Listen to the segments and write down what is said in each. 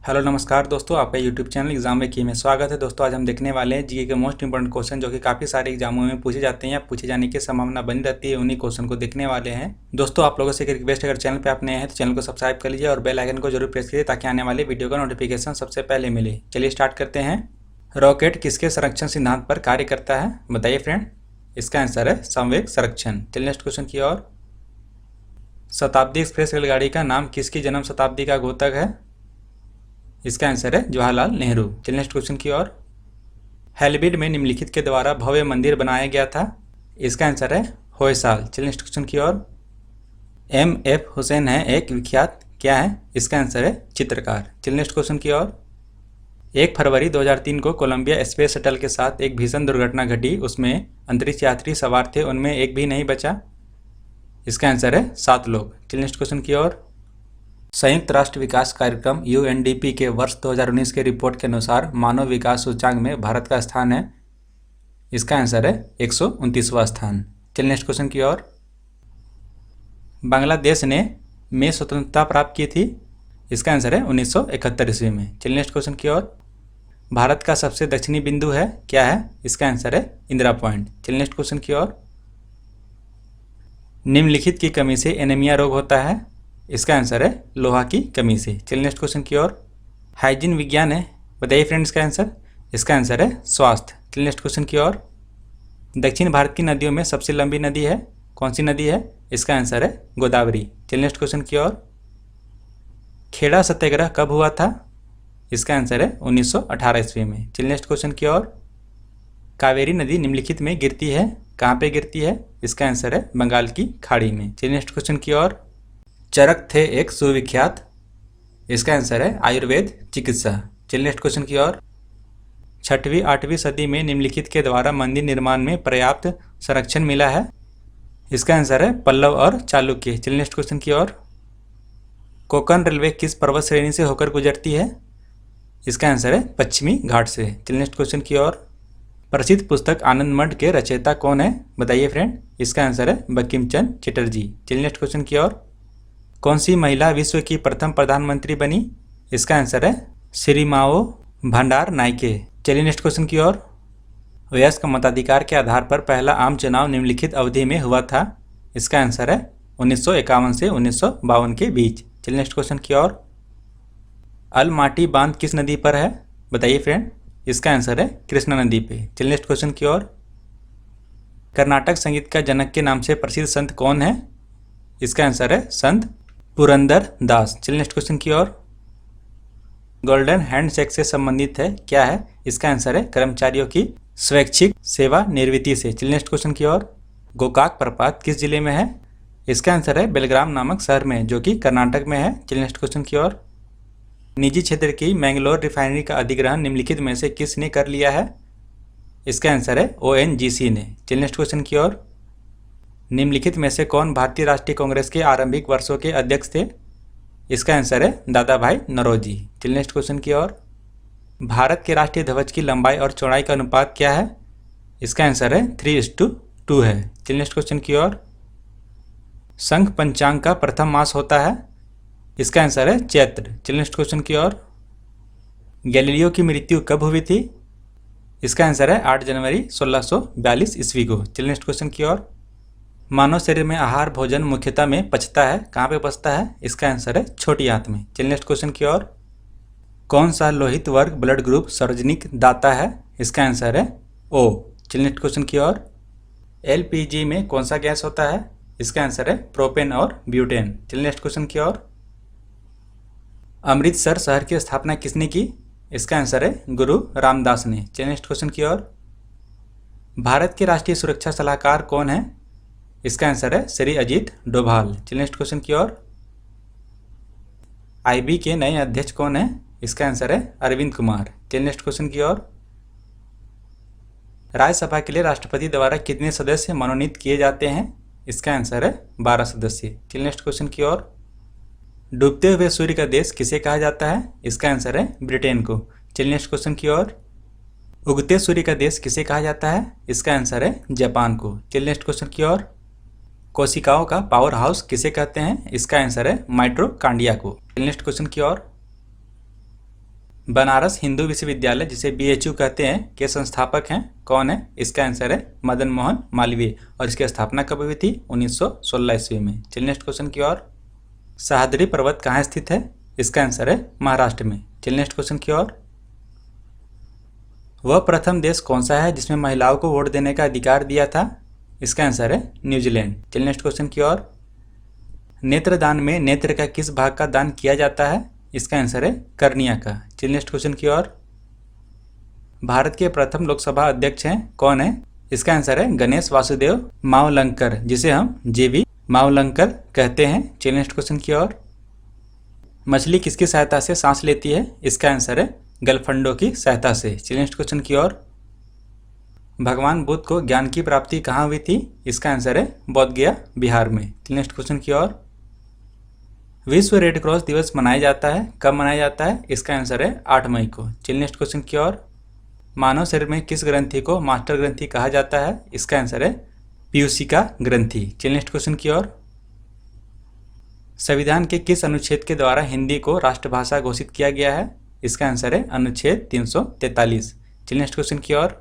Hello नमस्कार दोस्तों, आपका यूट्यूब चैनल एग्जाम में की में स्वागत है। दोस्तों आज हम देखने वाले हैं जीके के मोस्ट इंपोर्टेंट क्वेश्चन जो कि काफ़ी सारे एग्जामों में पूछे जाते हैं या पूछे जाने की संभावना बनी रहती है। उन्हीं क्वेश्चन को देखने वाले हैं। दोस्तों आप लोगों से एक रिक्वेस्ट, अगर चैनल पे आप नए हैं तो चैनल को सब्सक्राइब कर लीजिए और बेल आइकन को जरूर प्रेस कीजिए ताकि आने वाले वीडियो का नोटिफिकेशन सबसे पहले मिले। चलिए स्टार्ट करते हैं। रॉकेट किसके संरक्षण सिद्धांत पर कार्य करता है, बताइए फ्रेंड। इसका आंसर है संवेग संरक्षण। चलिए नेक्स्ट क्वेश्चन की ओर। शताब्दी एक्सप्रेस रेलगाड़ी का नाम किसकी जन्म शताब्दी का घोतक है? इसका आंसर है जवाहरलाल नेहरू। चलिए नेक्स्ट क्वेश्चन की ओर। हेल्बिड में निम्नलिखित के द्वारा भव्य मंदिर बनाया गया था। इसका आंसर है होयसाल। चलिए नेक्स्ट क्वेश्चन की ओर। M.F. हुसैन है एक विख्यात क्या है? इसका आंसर है चित्रकार। चलिए नेक्स्ट क्वेश्चन की ओर। 1 फरवरी 2003 को कोलंबिया स्पेस शटल के साथ एक भीषण दुर्घटना घटी। उसमें अंतरिक्ष यात्री सवार थे, उनमें एक भी नहीं बचा। इसका आंसर है 7 लोग। चलिए नेक्स्ट क्वेश्चन की ओर। संयुक्त राष्ट्र विकास कार्यक्रम UNDP के वर्ष 2019 के रिपोर्ट के अनुसार मानव विकास सूचकांक में भारत का स्थान है। इसका आंसर है 129वां स्थान। चलिए नेक्स्ट क्वेश्चन की ओर। बांग्लादेश ने में स्वतंत्रता प्राप्त की थी। इसका आंसर है 1971 ईस्वी में। चलिए नेक्स्ट क्वेश्चन की ओर। भारत का सबसे दक्षिणी बिंदु है क्या है? इसका आंसर है इंदिरा पॉइंट। चलिए नेक्स्ट क्वेश्चन की ओर। निम्नलिखित की कमी से एनीमिया रोग होता है। इसका आंसर है लोहा की कमी से। चलिए नेक्स्ट क्वेश्चन की ओर। हाइजीन विज्ञान है, बताइए फ्रेंड्स का आंसर। इसका आंसर है स्वास्थ्य। चलिए नेक्स्ट क्वेश्चन की ओर। दक्षिण भारत की नदियों में सबसे लंबी नदी है, कौन सी नदी है? इसका आंसर है गोदावरी। चलिए नेक्स्ट क्वेश्चन की ओर। खेड़ा सत्याग्रह कब हुआ था? इसका आंसर है 1918 ईस्वी में। चलिए नेक्स्ट क्वेश्चन की ओर। कावेरी नदी निम्नलिखित में गिरती है, कहाँ पे गिरती है? इसका आंसर है बंगाल की खाड़ी में। चलिए नेक्स्ट क्वेश्चन की ओर। चरक थे एक सुविख्यात। इसका आंसर है आयुर्वेद चिकित्सा। चलिए नेक्स्ट क्वेश्चन की ओर। 6वीं 8वीं सदी में निम्नलिखित के द्वारा मंदिर निर्माण में पर्याप्त संरक्षण मिला है। इसका आंसर है पल्लव और चालुक्य। चलिए नेक्स्ट क्वेश्चन की ओर। कोंकण रेलवे किस पर्वत श्रेणी से होकर गुजरती है? इसका आंसर है पश्चिमी घाट से। चलिए नेक्स्ट क्वेश्चन की ओर। प्रसिद्ध पुस्तक आनंद मठ के रचयिता कौन है, बताइए फ्रेंड। इसका आंसर है बंकिम चंद्र चटर्जी। चलिए नेक्स्ट क्वेश्चन की ओर। कौन सी महिला विश्व की प्रथम प्रधानमंत्री बनी? इसका आंसर है श्रीमाओ भंडार नायके। चलिए नेक्स्ट क्वेश्चन की ओर। वयस्क मताधिकार के आधार पर पहला आम चुनाव निम्नलिखित अवधि में हुआ था। इसका आंसर है 1951 से 1952 के बीच। चलिए नेक्स्ट क्वेश्चन की ओर। अलमाटी बांध किस नदी पर है, बताइए फ्रेंड। इसका आंसर है कृष्णा नदी पे। चलिए नेक्स्ट क्वेश्चन की ओर। कर्नाटक संगीत का जनक के नाम से प्रसिद्ध संत कौन है? इसका आंसर है संत पुरंदर दास। चलिए नेक्स्ट क्वेश्चन की ओर। गोल्डन हैंडशेक से संबंधित है क्या है? इसका आंसर है कर्मचारियों की स्वैच्छिक सेवा निवृत्ति से। चलिए नेक्स्ट क्वेश्चन की ओर। गोकाक प्रपात किस जिले में है? इसका आंसर है बेलग्राम नामक शहर में, जो कि कर्नाटक में है। चलिए नेक्स्ट क्वेश्चन की ओर। निजी क्षेत्र की मैंगलोर रिफाइनरी का अधिग्रहण निम्नलिखित में से किसने कर लिया है? इसका आंसर है ONGC ने। चलिए नेक्स्ट क्वेश्चन की ओर। निम्नलिखित में से कौन भारतीय राष्ट्रीय कांग्रेस के आरंभिक वर्षों के अध्यक्ष थे? इसका आंसर है दादा भाई नौरोजी। चलिए नेक्स्ट क्वेश्चन की ओर। भारत के राष्ट्रीय ध्वज की लंबाई और चौड़ाई का अनुपात क्या है? इसका आंसर है 3:2 है। चलिए नेक्स्ट क्वेश्चन की ओर। संघ पंचांग का प्रथम मास होता है। इसका आंसर है चैत्र। चलिए नेक्स्ट क्वेश्चन की ओर। गैलीलियो की मृत्यु कब हुई थी? इसका आंसर है 8 जनवरी 1642 ईस्वी को। चलिए नेक्स्ट क्वेश्चन की ओर। मानव शरीर में आहार भोजन मुख्यतः में पचता है, कहाँ पे पचता है? इसका आंसर है छोटी आंत में। चलिए नेक्स्ट क्वेश्चन की ओर। कौन सा लोहित वर्ग ब्लड ग्रुप सार्वजनिक दाता है? इसका आंसर है O। चलिए नेक्स्ट क्वेश्चन की ओर। LPG में कौन सा गैस होता है? इसका आंसर है प्रोपेन और ब्यूटेन। चलिए नेक्स्ट क्वेश्चन की ओर। अमृतसर शहर की स्थापना किसने की? इसका आंसर है गुरु रामदास ने। चलिए नेक्स्ट क्वेश्चन की ओर। भारत के राष्ट्रीय सुरक्षा सलाहकार कौन है? इसका आंसर है श्री अजीत डोभाल। चलिए नेक्स्ट क्वेश्चन की ओर। IB के नए अध्यक्ष कौन है? इसका आंसर है अरविंद कुमार। चलिए नेक्स्ट क्वेश्चन की ओर। राज्यसभा के लिए राष्ट्रपति द्वारा कितने सदस्य मनोनीत किए जाते हैं? इसका आंसर है 12 सदस्य। चलिए नेक्स्ट क्वेश्चन की ओर। डूबते हुए सूर्य का देश किसे कहा जाता है? इसका आंसर है ब्रिटेन को। चलिए नेक्स्ट क्वेश्चन की ओर। उगते सूर्य का देश किसे कहा जाता है? इसका आंसर है जापान को। चलिए नेक्स्ट क्वेश्चन की ओर। कोशिकाओं का पावर हाउस किसे कहते हैं? इसका आंसर है माइटोकॉन्ड्रिया को। नेक्स्ट क्वेश्चन की ओर। बनारस हिंदू विश्वविद्यालय जिसे BHU कहते हैं के संस्थापक हैं कौन है? इसका आंसर है मदन मोहन मालवीय और इसकी स्थापना कब हुई थी? 1916 ईस्वी में। चलिए नेक्स्ट क्वेश्चन की ओर। सह्याद्री पर्वत कहाँ स्थित है? इसका आंसर है महाराष्ट्र में। चलिए नेक्स्ट क्वेश्चन की ओर। वह प्रथम देश कौन सा है जिसमें महिलाओं को वोट देने का अधिकार दिया था? इसका आंसर है न्यूजीलैंड। चलिए नेक्स्ट क्वेश्चन की ओर। नेत्रदान में नेत्र का किस भाग का दान किया जाता है? इसका आंसर है कर्निया का। चलिए नेक्स्ट क्वेश्चन की ओर। भारत के प्रथम लोकसभा अध्यक्ष हैं कौन है? इसका आंसर है गणेश वासुदेव मावलंकर, जिसे हम JV मावलंकर कहते हैं। चलिए नेक्स्ट क्वेश्चन की ओर। मछली किसकी सहायता से सांस लेती है? इसका आंसर है गलफंडों की सहायता से। चलिए नेक्स्ट क्वेश्चन की ओर। भगवान बुद्ध को ज्ञान की प्राप्ति कहाँ हुई थी? इसका आंसर है बोध गया बिहार में। चलिए नेक्स्ट क्वेश्चन की ओर। विश्व रेड क्रॉस दिवस मनाया जाता है, कब मनाया जाता है? इसका आंसर है 8 मई को। चलिए नेक्स्ट क्वेश्चन की ओर। मानव शरीर में किस ग्रंथि को मास्टर ग्रंथि कहा जाता है? इसका आंसर है पीयूषिका ग्रंथि। चलिए नेक्स्ट क्वेश्चन की ओर। संविधान के किस अनुच्छेद के द्वारा हिंदी को राष्ट्रभाषा घोषित किया गया है? इसका आंसर है अनुच्छेद 343। चलिए नेक्स्ट क्वेश्चन की ओर।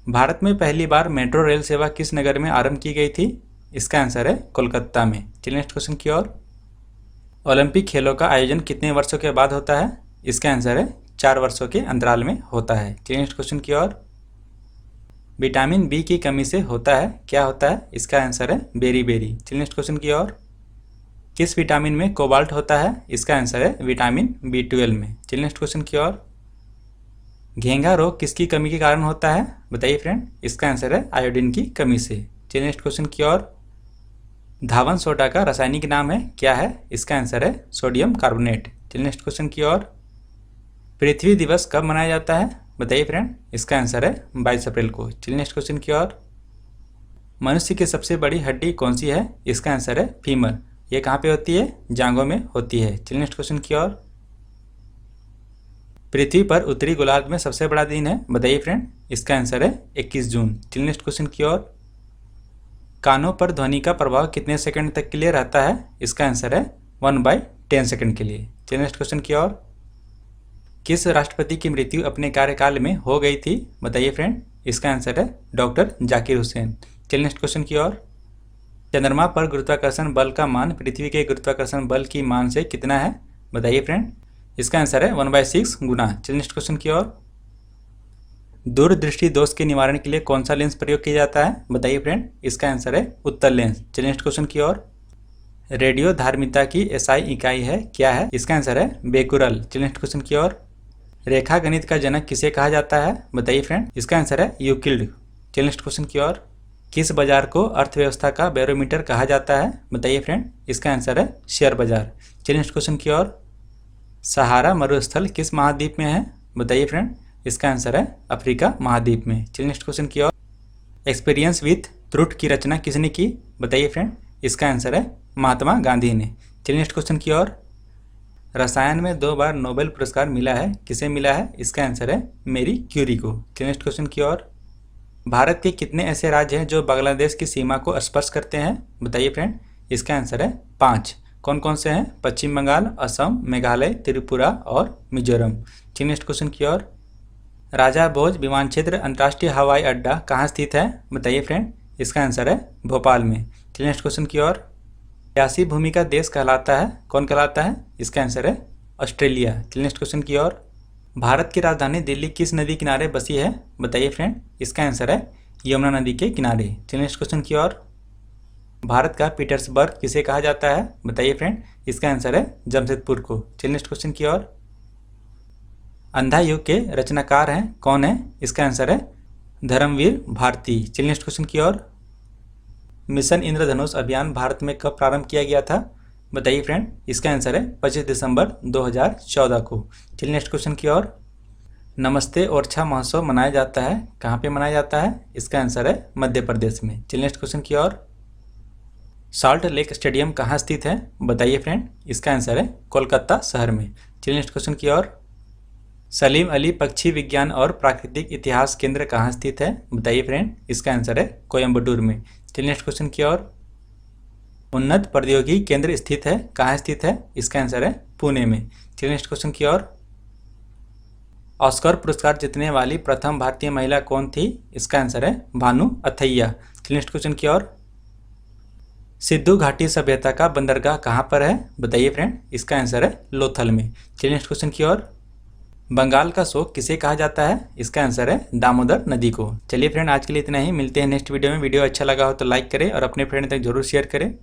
भारत में पहली बार मेट्रो रेल सेवा किस नगर में आरंभ की गई थी? इसका आंसर है कोलकाता में। चलिए नेक्स्ट क्वेश्चन की ओर। ओलंपिक खेलों का आयोजन कितने वर्षों के बाद होता है? इसका आंसर है 4 वर्षों के अंतराल में होता है। चलिए नेक्स्ट क्वेश्चन की ओर। विटामिन B की कमी से होता है, क्या होता है? इसका आंसर है बेरी। चलिए नेक्स्ट क्वेश्चन की ओर। किस विटामिन में कोबाल्ट होता है? इसका आंसर है विटामिन B12 में। चलिए नेक्स्ट क्वेश्चन की ओर। घेंघा रोग किसकी कमी के कारण होता है? बताइए फ्रेंड। इसका आंसर है आयोडीन की कमी से। चलिए नेक्स्ट क्वेश्चन की ओर। धावन सोडा का रासायनिक नाम है, क्या है? इसका आंसर है सोडियम कार्बोनेट। चलिए नेक्स्ट क्वेश्चन की ओर। पृथ्वी दिवस कब मनाया जाता है? बताइए फ्रेंड। इसका आंसर है 22 अप्रैल को। चलिए नेक्स्ट क्वेश्चन की ओर। मनुष्य की सबसे बड़ी हड्डी कौन सी है? इसका आंसर है फीमर। ये कहाँ पे होती है? जांघों में होती है। चलिए नेक्स्ट क्वेश्चन की ओर। पृथ्वी पर उत्तरी गोलार्ध में सबसे बड़ा दिन है, बताइए फ्रेंड। इसका आंसर है 21 जून। चलिए नेक्स्ट क्वेश्चन की ओर। कानों पर ध्वनि का प्रभाव कितने सेकंड तक के लिए रहता है? इसका आंसर है 1/10 सेकंड के लिए। चलिए नेक्स्ट क्वेश्चन की ओर। किस राष्ट्रपति की मृत्यु अपने कार्यकाल में हो गई थी? बताइए फ्रेंड। इसका आंसर है डॉक्टर जाकिर हुसैन। चलिए नेक्स्ट क्वेश्चन की ओर। चंद्रमा पर गुरुत्वाकर्षण बल का मान पृथ्वी के गुरुत्वाकर्षण बल की मान से कितना है? बताइए फ्रेंड। इसका आंसर है 1/6 गुना। चलिए नेक्स्ट क्वेश्चन की ओर। दूरदृष्टि दोष के निवारण के लिए कौन सा लेंस प्रयोग किया जाता है? बताइए फ्रेंड। इसका आंसर है उत्तल लेंस। चलिए नेक्स्ट क्वेश्चन की ओर। रेडियो धार्मिकता की SI इकाई है, क्या है? इसका आंसर है बेकुरल। चलिए नेक्स्ट क्वेश्चन की ओर। रेखा गणित का जनक किसे कहा जाता है? बताइए फ्रेंड। इसका आंसर है यूक्लिड। चलिए नेक्स्ट क्वेश्चन की ओर। किस बाजार को अर्थव्यवस्था का बैरोमीटर कहा जाता है? बताइए फ्रेंड। इसका आंसर है शेयर बाजार। चलिए नेक्स्ट क्वेश्चन की ओर। सहारा मरुस्थल किस महाद्वीप में है? बताइए फ्रेंड। इसका आंसर है अफ्रीका महाद्वीप में। चलिए नेक्स्ट क्वेश्चन की ओर। एक्सपीरियंस विथ ट्रुथ की रचना किसने की? बताइए फ्रेंड। इसका आंसर है महात्मा गांधी ने। चलिए नेक्स्ट क्वेश्चन की ओर। रसायन में 2 बार नोबेल पुरस्कार मिला है, किसे मिला है? इसका आंसर है मेरी क्यूरी को। चलिए नेक्स्ट क्वेश्चन की ओर। भारत के कितने ऐसे राज्य हैं जो बांग्लादेश की सीमा को स्पर्श करते हैं? बताइए फ्रेंड। इसका आंसर है 5। कौन कौन से हैं? पश्चिम बंगाल, असम, मेघालय, त्रिपुरा और मिजोरम। चलिए नेक्स्ट क्वेश्चन की ओर। राजा भोज विमानक्षेत्र अंतर्राष्ट्रीय हवाई अड्डा कहाँ स्थित है? बताइए फ्रेंड। इसका आंसर है भोपाल में। चलिए नेक्स्ट क्वेश्चन की ओर। प्यासी भूमि का देश कहलाता है, कौन कहलाता है? इसका आंसर है ऑस्ट्रेलिया। चलिए नेक्स्ट क्वेश्चन की ओर। भारत की राजधानी दिल्ली किस नदी किनारे बसी है? बताइए फ्रेंड। इसका आंसर है यमुना नदी के किनारे। चलिए नेक्स्ट क्वेश्चन की ओर। भारत का पीटर्सबर्ग किसे कहा जाता है? बताइए फ्रेंड। इसका आंसर है जमशेदपुर को। चलिए नेक्स्ट क्वेश्चन की ओर। अंधा युग के रचनाकार हैं, कौन है? इसका आंसर है धर्मवीर भारती। चलिए नेक्स्ट क्वेश्चन की ओर। मिशन इंद्रधनुष अभियान भारत में कब प्रारंभ किया गया था? बताइए फ्रेंड। इसका आंसर है 25 दिसंबर 2014 को। चलिए नेक्स्ट क्वेश्चन की ओर। नमस्ते ओरछा महोत्सव मनाया जाता है, कहाँ पे मनाया जाता है? इसका आंसर है मध्य प्रदेश में। चलिए नेक्स्ट क्वेश्चन की ओर। सॉल्ट लेक स्टेडियम कहाँ स्थित है? बताइए फ्रेंड। इसका आंसर है कोलकाता शहर में। चलिए नेक्स्ट क्वेश्चन की ओर। सलीम अली पक्षी विज्ञान और प्राकृतिक इतिहास केंद्र कहाँ स्थित है? बताइए फ्रेंड। इसका आंसर है कोयम्बटूर में। चलिए नेक्स्ट क्वेश्चन की ओर। उन्नत प्रौद्योगिकी केंद्र स्थित है, कहाँ स्थित है? इसका आंसर है पुणे में। चलिए नेक्स्ट क्वेश्चन की ओर। ऑस्कर पुरस्कार जीतने वाली प्रथम भारतीय महिला कौन थी? इसका आंसर है भानु अथैया। चलिए नेक्स्ट क्वेश्चन की ओर। सिंधु घाटी सभ्यता का बंदरगाह कहाँ पर है? बताइए फ्रेंड। इसका आंसर है लोथल में। चलिए नेक्स्ट क्वेश्चन की ओर। बंगाल का शोक किसे कहा जाता है? इसका आंसर है दामोदर नदी को। चलिए फ्रेंड, आज के लिए इतना ही। मिलते हैं नेक्स्ट वीडियो में। वीडियो अच्छा लगा हो तो लाइक करें और अपने फ्रेंड तक जरूर शेयर करें।